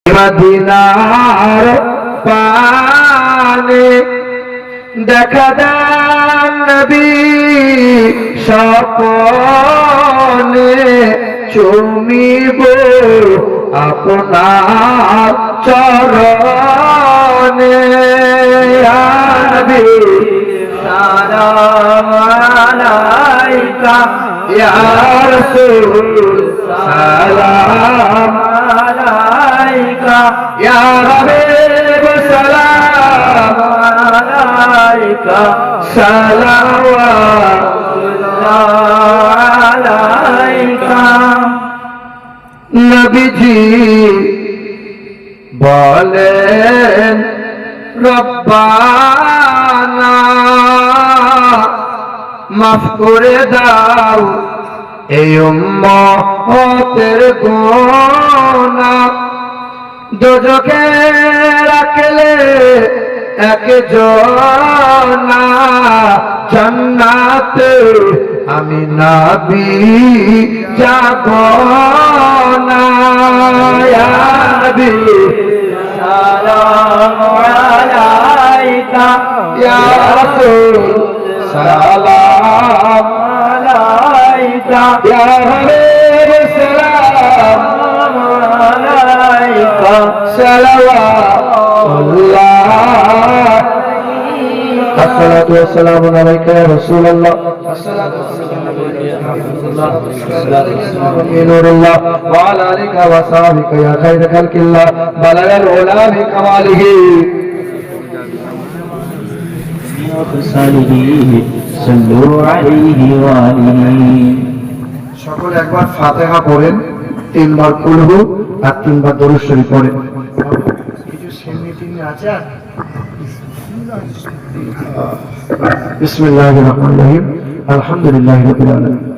মদিনার পানে দেখা দেন নবী স্বপ্নে চুমিব আপনার চরণে ইয়া নবী সালাম আলাইকা ইয়া রাসূল সালাম আলাইকা ইয়া হাবিব সালাম আলাইকা সালাওয়াতুল্লাহ আলাইকা নবীজি বলেন রব্বানা মাফ করে দাও এই উম্মতের গুনাহ দোজখে রাখলে একজনা জান্নাতে আমি নবী যাব না ইয়া নবী সালাম আলাইকা ইয়া রাসূল সালাম আলাইকা ইয়া হাবিব সালাম আলাইকা সালাওয়াতুল্লাহ الصلاة والسلام عليك يا رسول الله نور الله وعلى آلك وصحبك يا خير خلق الله بلغ العلا بكماله صلوا عليه وآله সকল একবার ফাতিহা পড়েন তিনবার কুলহু আর তিনবার দরুদ শরীফ পড়েন কিছু সেমিটিং আছে بسم الله الرحمن الرحيم الحمد لله رب العالمين